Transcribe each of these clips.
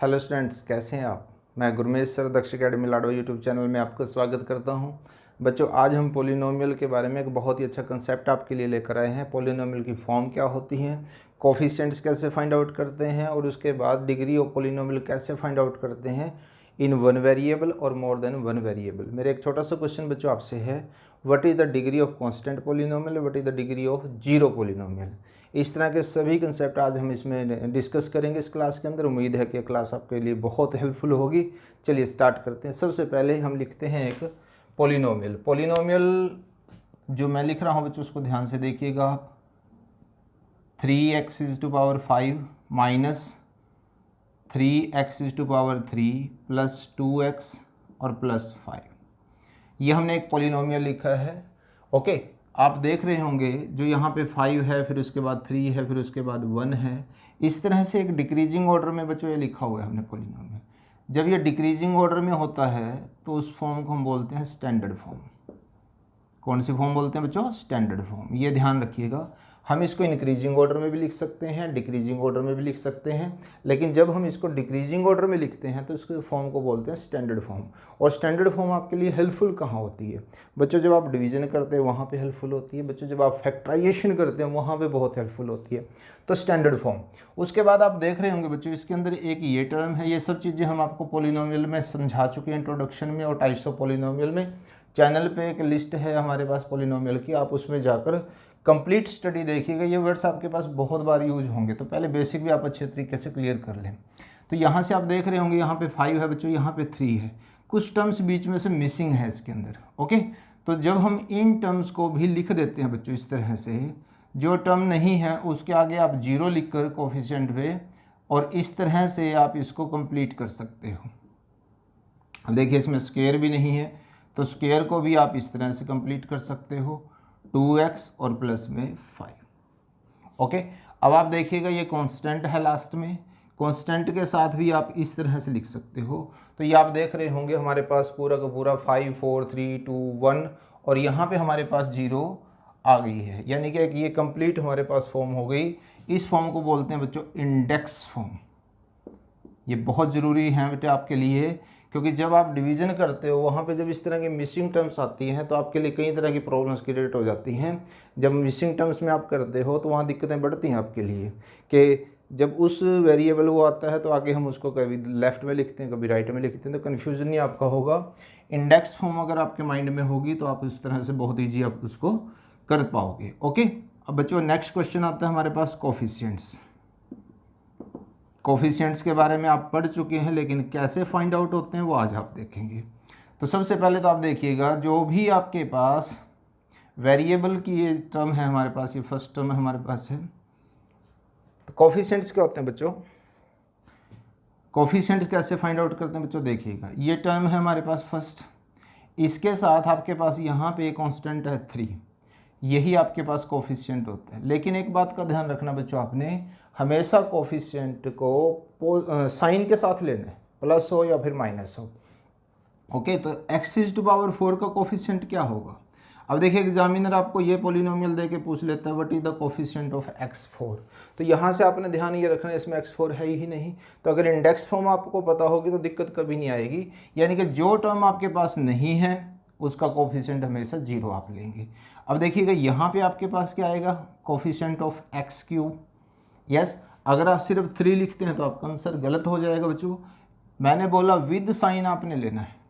Hello students, कैसे हैं आप। मैं गुरमेश सर दक्ष अकेडमी लाडो यूट्यूब चैनल में आपका स्वागत करता हूं। बच्चों, आज हम पोलिनोमियल के बारे में एक बहुत ही अच्छा कंसेप्ट आपके लिए लेकर आए हैं। पोलिनोमियल की फॉर्म क्या होती हैं, कोफिशिएंट्स कैसे फाइंड आउट करते हैं और उसके बाद डिग्री ऑफ पोलिनोमियल कैसे फाइंड आउट करते हैं इन वन वेरिएबल और मोर देन वन वेरिएबल। मेरा एक छोटा सा क्वेश्चन बच्चों आपसे है, what is the degree of constant polynomial, what is the degree of zero polynomial. इस तरह के सभी कंसेप्ट आज हम इसमें डिस्कस करेंगे इस क्लास के अंदर। उम्मीद है कि क्लास आपके लिए बहुत हेल्पफुल होगी। चलिए स्टार्ट करते हैं। सबसे पहले हम लिखते हैं एक पोलिनोमियल। पोलिनोमियल जो मैं लिख रहा हूँ बच्चों, उसको ध्यान से देखिएगा आप। 3x⁵ minus 3x⁵ plus 2x और प्लस 5, ये हमने एक पोलिनोमियल लिखा है। ओके, आप देख रहे होंगे जो यहाँ पे 5 है, फिर उसके बाद 3 है, फिर उसके बाद 1 है। इस तरह से एक डिक्रीजिंग ऑर्डर में बच्चों ये लिखा हुआ है हमने पोलिनोमियल। जब ये डिक्रीजिंग ऑर्डर में होता है तो उस फॉर्म को हम बोलते हैं स्टैंडर्ड फॉर्म। कौन सी फॉर्म बोलते हैं बच्चों? Standard form. ये ध्यान रखिएगा। हम इसको इंक्रीजिंग ऑर्डर में भी लिख सकते हैं, डिक्रीजिंग ऑर्डर में भी लिख सकते हैं, लेकिन जब हम इसको डिक्रीजिंग ऑर्डर में लिखते हैं तो इसके फॉर्म को बोलते हैं स्टैंडर्ड फॉर्म। और स्टैंडर्ड फॉर्म आपके लिए हेल्पफुल कहाँ होती है बच्चों? जब आप डिवीजन करते हैं वहाँ पे हेल्पफुल होती है बच्चों। जब आप फैक्टराइजेशन करते हैं वहाँ पे बहुत हेल्पफुल होती है। तो स्टैंडर्ड फॉर्म। उसके बाद आप देख रहे होंगे बच्चों, इसके अंदर एक ये टर्म है। ये सब चीज़ें हम आपको पोलिनोमियल में समझा चुके हैं इंट्रोडक्शन में और टाइप्स ऑफ पोलिनोमियल में। चैनल पे एक लिस्ट है हमारे पास पोलिनोमियल की, आप उसमें जाकर कंप्लीट स्टडी देखिएगा। ये वर्ड्स आपके पास बहुत बार यूज होंगे, तो पहले बेसिक भी आप अच्छे तरीके से क्लियर कर लें। तो यहाँ से आप देख रहे होंगे, यहाँ पे 5 है बच्चों, यहाँ पे 3 है, कुछ टर्म्स बीच में से मिसिंग है इसके अंदर। ओके, तो जब हम इन टर्म्स को भी लिख देते हैं बच्चों इस तरह से, जो टर्म नहीं है उसके आगे आप 0 लिख कर कोफिशिएंट पे, और इस तरह से आप इसको कंप्लीट कर सकते हो। अब देखिए इसमें स्क्वायर भी नहीं है, तो स्क्वायर को भी आप इस तरह से कंप्लीट कर सकते हो, 2x और प्लस में 5। ओके, अब आप देखिएगा ये कांस्टेंट है लास्ट में। कांस्टेंट के साथ भी आप इस तरह से लिख सकते हो। तो ये आप देख रहे होंगे हमारे पास पूरा का पूरा 5 4 3 2 1, और यहाँ पे हमारे पास 0 आ गई है, यानी कि ये कंप्लीट हमारे पास फॉर्म हो गई। इस फॉर्म को बोलते हैं बच्चों इंडेक्स फॉर्म। ये बहुत ज़रूरी है बेटा आपके लिए, क्योंकि जब आप डिवीज़न करते हो वहाँ पे जब इस तरह की मिसिंग टर्म्स आती हैं तो आपके लिए कई तरह की प्रॉब्लम्स क्रिएट हो जाती हैं। जब मिसिंग टर्म्स में आप करते हो तो वहाँ दिक्कतें बढ़ती हैं आपके लिए, कि जब उस वेरिएबल वो आता है तो आगे हम उसको कभी लेफ़्ट में लिखते हैं, कभी राइट में लिखते हैं, तो कन्फ्यूज़न नहीं आपका होगा। इंडेक्स फॉर्म अगर आपके माइंड में होगी तो आप उस तरह से बहुत ईजी आप उसको कर पाओगे। ओके, अब बच्चों नेक्स्ट क्वेश्चन आता है हमारे पास कोफिशिएंट्स। कोफिशिएंट्स के बारे में आप पढ़ चुके हैं, लेकिन कैसे फाइंड आउट होते हैं वो आज आप देखेंगे। तो सबसे पहले तो आप देखिएगा, जो भी आपके पास वेरिएबल की ये टर्म है हमारे पास, ये फर्स्ट टर्म हमारे पास है। तो कोफिशिएंट्स क्या होते हैं बच्चों? कोफिशिएंट्स कैसे फाइंड आउट करते हैं बच्चों? देखिएगा, ये टर्म है हमारे पास फर्स्ट, इसके साथ आपके पास यहाँ पे एक कांस्टेंट है 3, यही आपके पास कोफिशिएंट होता है। लेकिन एक बात का ध्यान रखना बच्चों, आपने हमेशा कोफिशिएंट को साइन के साथ लेना है, प्लस हो या फिर माइनस हो। ओके, तो x⁴ का कोफिशिएंट क्या होगा? अब देखिए एग्जामिनर आपको ये पोलिनोमियल दे के पूछ लेता है what is the coefficient of x4। तो यहाँ से आपने ध्यान ये रखना है, इसमें x4 है ही नहीं। तो अगर इंडेक्स फॉर्म आपको पता होगी तो दिक्कत कभी नहीं आएगी, यानी कि जो टर्म आपके पास नहीं है उसका कोफिशिएंट हमेशा 0 आप लेंगे। अब देखिएगा यहाँ पे आपके पास क्या आएगा? Coefficient of x3। यस, अगर आप सिर्फ 3 लिखते हैं तो आपका आंसर गलत हो जाएगा बच्चों। मैंने बोला विद साइन आपने लेना है।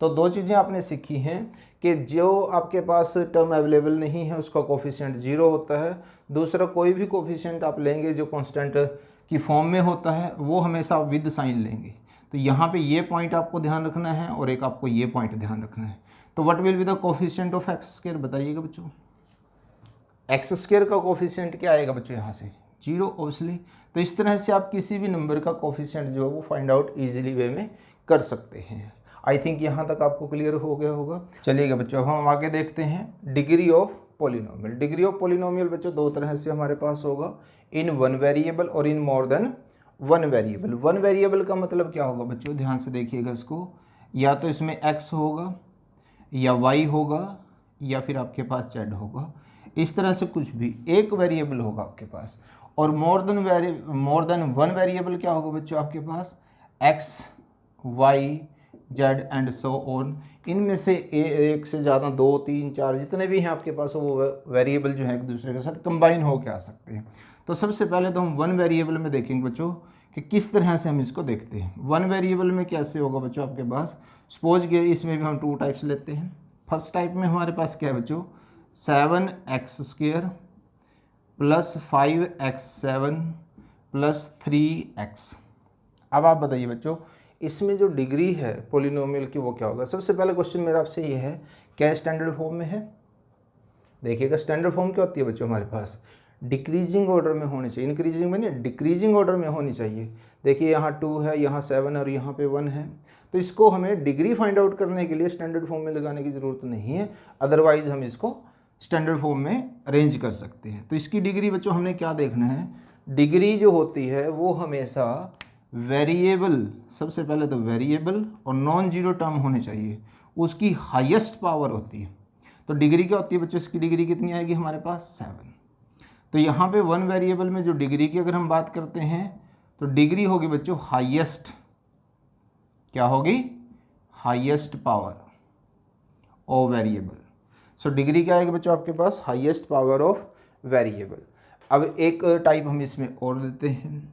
तो दो चीज़ें आपने सीखी हैं कि जो आपके पास टर्म अवेलेबल नहीं है उसका कोफिशिएंट 0 होता है। दूसरा, कोई भी कोफिशिएंट आप लेंगे जो कांस्टेंट की फॉर्म में होता है वो हमेशा विद साइन लेंगे। तो यहाँ पे ये पॉइंट आपको ध्यान रखना है और एक आपको ये पॉइंट ध्यान रखना है। तो what will be the coefficient of x² बताइएगा बच्चों। x² का कोफिशिएंट क्या आएगा बच्चों? यहाँ से 0 ऑब्वियसली। तो इस तरह से आप किसी भी नंबर का कोफिशिएंट जो है वो फाइंड आउट इजीली वे में कर सकते हैं। आई थिंक यहाँ तक आपको क्लियर हो गया होगा। चलिएगा बच्चों, अब हम आगे देखते हैं degree of polynomial. Degree of polynomial बच्चों दो तरह से हमारे पास होगा, इन वन वेरिएबल और in more than one variable. One variable का मतलब क्या होगा बच्चों? ध्यान से देखिएगा इसको, या तो इसमें x होगा या y होगा या फिर आपके पास z होगा। इस तरह से कुछ भी एक वेरिएबल होगा आपके पास। और मोर देन वन वेरिएबल क्या होगा बच्चों? आपके पास X Y Z and so on, इनमें से एक से ज़्यादा 2 3 4 जितने भी हैं आपके पास वो वेरिएबल जो है एक दूसरे के साथ कंबाइन होकर आ सकते हैं। तो सबसे पहले तो हम वन वेरिएबल में देखेंगे बच्चों कि किस तरह से हम इसको देखते हैं। वन वेरिएबल में कैसे होगा बच्चों आपके पास, सपोज कि इसमें भी हम 2 टाइप्स लेते हैं। फर्स्ट टाइप में हमारे पास क्या है बच्चों, 7x² plus 5x7 plus 3x। अब आप बताइए बच्चों इसमें जो डिग्री है पोलिनोमियल की वो क्या होगा। सबसे पहले क्वेश्चन मेरा आपसे ये है, क्या स्टैंडर्ड फॉर्म में है। देखिएगा स्टैंडर्ड फॉर्म क्या होती है बच्चों, हमारे पास डिक्रीजिंग ऑर्डर में होनी चाहिए, इंक्रीजिंग में नहीं डिक्रीजिंग ऑर्डर में होनी चाहिए। देखिए यहाँ 2 है, यहाँ 7 और यहाँ पे 1 है, तो इसको हमें डिग्री फाइंड आउट करने के लिए स्टैंडर्ड फॉर्म में लगाने की ज़रूरत नहीं है, अदरवाइज हम इसको स्टैंडर्ड फॉर्म में अरेंज कर सकते हैं। तो इसकी डिग्री बच्चों हमने क्या देखना है, डिग्री जो होती है वो हमेशा वेरिएबल, सबसे पहले तो वेरिएबल और नॉन जीरो टर्म होने चाहिए, उसकी हाईएस्ट पावर होती है। तो डिग्री क्या होती है बच्चों, इसकी डिग्री कितनी आएगी हमारे पास 7। तो यहाँ पे वन वेरिएबल में जो डिग्री की अगर हम बात करते हैं तो डिग्री होगी बच्चों हाईएस्ट, क्या होगी, highest power of variable. So degree क्या आएगी बच्चों आपके पास, हाईएस्ट पावर ऑफ वेरिएबल। अब एक टाइप हम इसमें और देते हैं,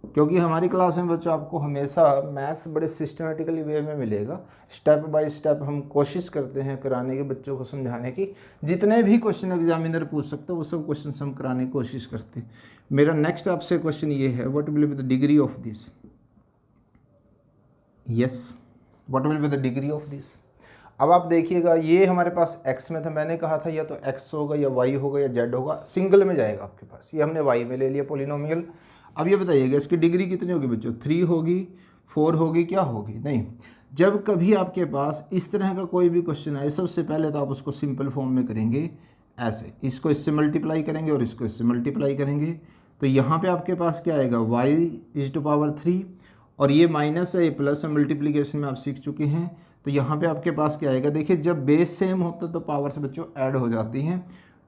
क्योंकि हमारी क्लास में बच्चों आपको हमेशा मैथ्स बड़े सिस्टमेटिकली वे में मिलेगा, स्टेप बाय स्टेप हम कोशिश करते हैं कराने के, बच्चों को समझाने की। जितने भी क्वेश्चन एग्जामिनर पूछ सकते हैं वो सब क्वेश्चन हम कराने की कोशिश करते हैं। मेरा नेक्स्ट आपसे क्वेश्चन ये है, what will be the degree of this. Yes, what will be the degree of this. अब आप देखिएगा ये हमारे पास x में था, मैंने कहा था या तो x होगा या y होगा या z होगा, सिंगल में जाएगा आपके पास, ये हमने y में ले लिया पोलिनोमियल। अब ये बताइएगा इसकी डिग्री कितनी होगी बच्चों, 3 होगी, 4 होगी, क्या होगी, नहीं। जब कभी आपके पास इस तरह का कोई भी क्वेश्चन आए, सबसे पहले तो आप उसको सिंपल फॉर्म में करेंगे, ऐसे इसको इससे मल्टीप्लाई करेंगे और इसको इससे मल्टीप्लाई करेंगे। तो यहाँ पे आपके पास क्या आएगा, y⁻³ और ये माइनस है, ये प्लस है, मल्टीप्लीकेशन में आप सीख चुके हैं। तो यहाँ पे आपके पास क्या आएगा, देखिए जब बेस सेम होता है तो पावर्स बच्चों ऐड हो जाती हैं।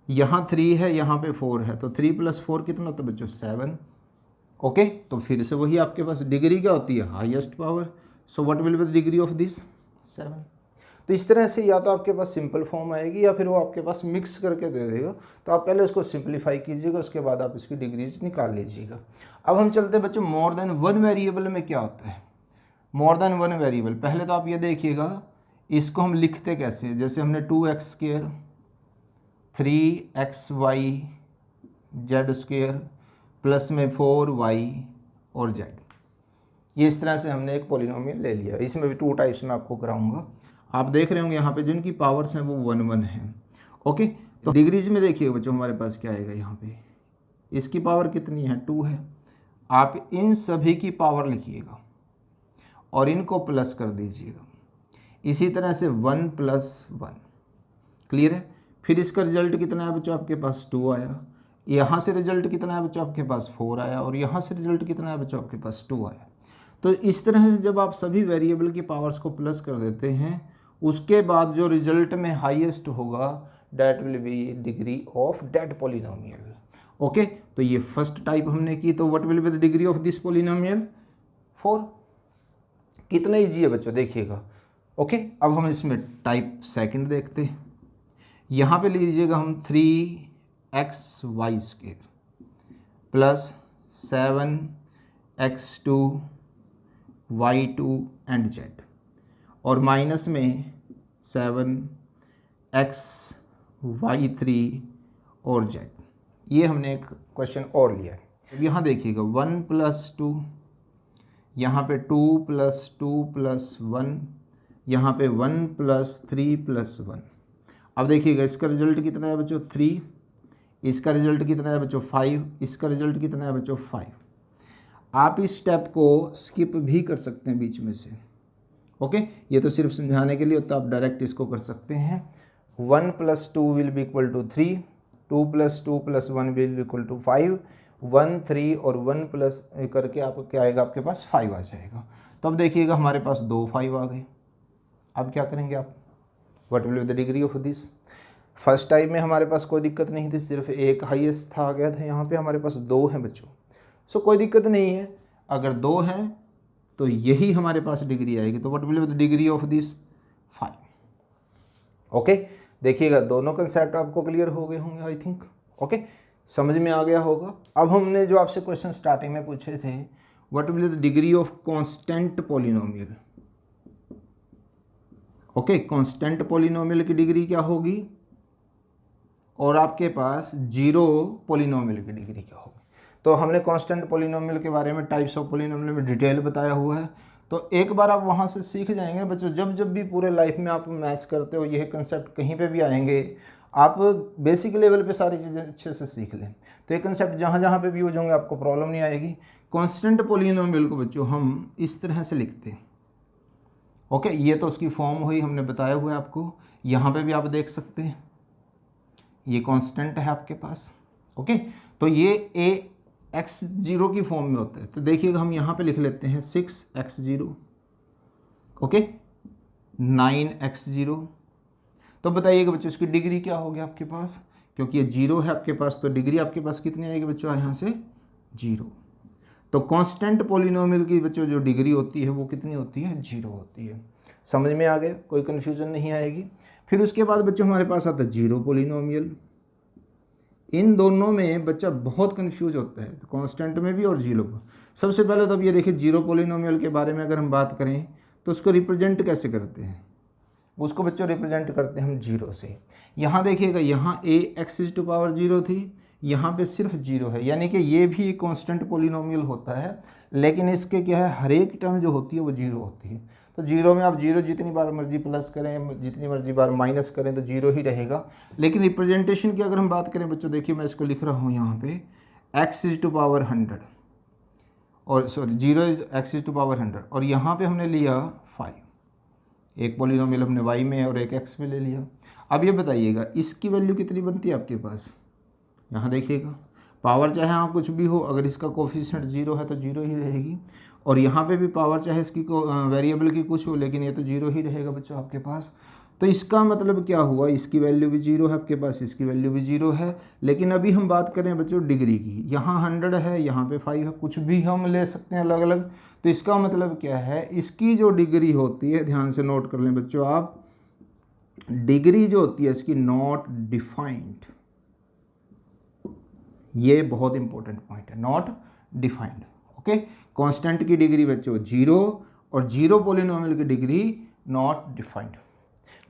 यहाँ 3 है, यहाँ पे 4 है, तो 3 + 4 कितना होता है बच्चों, 7। ओके, तो फिर से वही आपके पास डिग्री क्या होती है, highest power. So what will be the degree of this, 7। तो इस तरह से या तो आपके पास सिंपल फॉर्म आएगी या फिर वो आपके पास मिक्स करके दे देगा। तो आप पहले उसको सिंप्लीफाई कीजिएगा, उसके बाद आप इसकी डिग्रीज निकाल लीजिएगा। अब हम चलते हैं बच्चों मोर देन वन वेरिएबल में क्या होता है। मोर देन वन वेरिएबल, पहले तो आप ये देखिएगा इसको हम लिखते कैसे, जैसे हमने 2x² 3xy z² प्लस में 4y और z, ये इस तरह से हमने एक पोलिनोमियल ले लिया। इसमें भी 2 टाइप्स में आपको कराऊंगा। आप देख रहे होंगे यहाँ पे जिनकी पावर्स हैं वो 1 1 हैं। ओके, तो डिग्रीज में देखिए बच्चों हमारे पास क्या आएगा, यहाँ पे इसकी पावर कितनी है, 2 है। आप इन सभी की पावर लिखिएगा और इनको प्लस कर दीजिएगा। इसी तरह से 1 + 1, क्लियर है। फिर इसका रिजल्ट कितना है बच्चों आपके पास, 2 आया। यहाँ से रिजल्ट कितना है बच्चों आपके पास, 4 आया। और यहाँ से रिजल्ट कितना है बच्चों आपके पास, 2 आया। तो इस तरह से जब आप सभी वेरिएबल की पावर्स को प्लस कर देते हैं, उसके बाद जो रिजल्ट में हाईएस्ट होगा that will be degree of that polynomial. Okay, तो ये फर्स्ट टाइप हमने की। तो what will be the degree of this polynomial, 4। कितना ईजी है बच्चों, देखिएगा। ओके, अब हम इसमें टाइप सेकंड देखते हैं। यहाँ पे लीजिएगा हम 3xy² plus 7x2 y2 and z और माइनस में 7xy3 और z। ये हमने एक क्वेश्चन और लिया है। अब यहाँ देखिएगा 1 + 2, यहाँ पे 2 + 2 + 1, यहाँ पे 1 + 3 + 1। अब देखिएगा इसका रिजल्ट कितना है बच्चों, 3। इसका रिजल्ट कितना है बच्चों, 5। इसका रिजल्ट कितना है बच्चों, 5। आप इस स्टेप को स्किप भी कर सकते हैं बीच में से। ओके, ये तो सिर्फ समझाने के लिए, तो आप डायरेक्ट इसको कर सकते हैं। 1 + 2 will be equal to 3, 2 + 2 + 1 will be equal to 5, 1 3 और 1 प्लस करके आप क्या आएगा आपके पास, 5 आ जाएगा। तो अब देखिएगा हमारे पास 2 5 आ गए। अब क्या करेंगे आप, what will be the degree of this. First time में हमारे पास कोई दिक्कत नहीं थी, सिर्फ एक हाईएस्ट था आ गया था। यहाँ पे हमारे पास 2 हैं बच्चों, सो कोई दिक्कत नहीं है। अगर 2 हैं तो यही हमारे पास डिग्री आएगी। तो what will be the degree of this 5। Okay, देखिएगा दोनों कंसेप्ट आपको क्लियर हो गए होंगे आई थिंक। ओके, समझ में आ गया होगा। अब हमने जो आपसे क्वेश्चन स्टार्टिंग में पूछे थे, what will be the degree of constant polynomial. Okay, constant polynomial की डिग्री क्या होगी और आपके पास जीरो पॉलिनोमियल की डिग्री क्या होगी। तो हमने कांस्टेंट पॉलिनोमियल के बारे में, टाइप्स ऑफ पॉलिनोमियल में डिटेल बताया हुआ है। तो एक बार आप वहाँ से सीख जाएंगे बच्चों, जब जब भी पूरे लाइफ में आप मैथ्स करते हो, यह कंसेप्ट कहीं पे भी आएंगे, आप बेसिक लेवल पे सारी चीज़ें अच्छे से सीख लें। तो ये कंसेप्ट जहाँ जहाँ पे भी यूज होंगे आपको प्रॉब्लम नहीं आएगी। कांस्टेंट पॉलिनोमियल को बच्चों हम इस तरह से लिखते हैं। ओके, ये तो उसकी फॉर्म हुई, हमने बताया हुआ है आपको। यहाँ पे भी आप देख सकते हैं, ये कांस्टेंट है आपके पास। ओके, तो ये ए x0 की फॉर्म में होता है। तो देखिएगा हम यहाँ पे लिख लेते हैं 6x0, ओके, 9x0। तो बताइएगा बच्चों इसकी डिग्री क्या होगी आपके पास, क्योंकि ये 0 है आपके पास, तो डिग्री आपके पास कितनी आएगी बच्चों, यहाँ से 0। तो कांस्टेंट पॉलिनोमियल की बच्चों जो डिग्री होती है वो कितनी होती है, 0 होती है। समझ में आ गया, कोई कन्फ्यूजन नहीं आएगी। फिर उसके बाद बच्चों हमारे पास आता है जीरो पॉलिनोमियल। इन दोनों में बच्चा बहुत कंफ्यूज होता है, तो कांस्टेंट में भी और जीरो में। सबसे पहले तो अब ये देखिए जीरो पॉलिनोमियल के बारे में अगर हम बात करें तो उसको रिप्रेजेंट कैसे करते हैं। उसको बच्चों रिप्रेजेंट करते हैं हम जीरो से। यहाँ देखिएगा, यहाँ ax⁻0 थी, यहाँ पे सिर्फ जीरो है, यानी कि ये भी एक कांस्टेंट पॉलिनोमियल होता है, लेकिन इसके क्या है, हर एक टर्म जो होती है वो जीरो होती है। तो जीरो में आप जीरो जितनी बार मर्जी प्लस करें, जितनी मर्जी बार माइनस करें, तो जीरो ही रहेगा। लेकिन रिप्रेजेंटेशन की अगर हम बात करें बच्चों, देखिए मैं इसको लिख रहा हूँ यहाँ पे x⁻100, और सॉरी 0 x⁻100, और यहाँ पे हमने लिया 5। एक पॉलिनोमियल हमने y में और एक x में ले लिया। अब ये बताइएगा इसकी वैल्यू कितनी बनती है आपके पास। यहाँ देखिएगा, पावर चाहे हाँ कुछ भी हो, अगर इसका कोफिशिएंट 0 है तो 0 ही रहेगी, और यहाँ पे भी पावर चाहे इसकी वेरिएबल की कुछ हो, लेकिन ये तो 0 ही रहेगा बच्चों आपके पास। तो इसका मतलब क्या हुआ, इसकी वैल्यू भी 0 है आपके पास, इसकी वैल्यू भी 0 है। लेकिन अभी हम बात करें बच्चों डिग्री की, यहाँ 100 है, यहाँ पे 5 है, कुछ भी हम ले सकते हैं अलग अलग। तो इसका मतलब क्या है, इसकी जो डिग्री होती है, ध्यान से नोट कर लें बच्चों आप, डिग्री जो होती है इसकी नॉट डिफाइंड। ये बहुत इंपॉर्टेंट पॉइंट है, नॉट डिफाइंड। ओके, कांस्टेंट की डिग्री बच्चों 0 और जीरो पॉलिनोमियल की डिग्री नॉट डिफाइंड।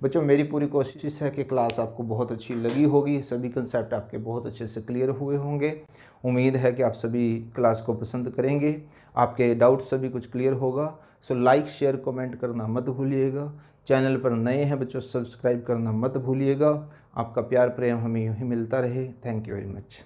बच्चों मेरी पूरी कोशिश है कि क्लास आपको बहुत अच्छी लगी होगी, सभी कंसेप्ट आपके बहुत अच्छे से क्लियर हुए होंगे। उम्मीद है कि आप सभी क्लास को पसंद करेंगे, आपके डाउट सभी कुछ क्लियर होगा। सो लाइक शेयर कमेंट करना मत भूलिएगा। चैनल पर नए हैं बच्चों, सब्सक्राइब करना मत भूलिएगा। आपका प्यार प्रेम हमें यूँ ही मिलता रहे। Thank you very much.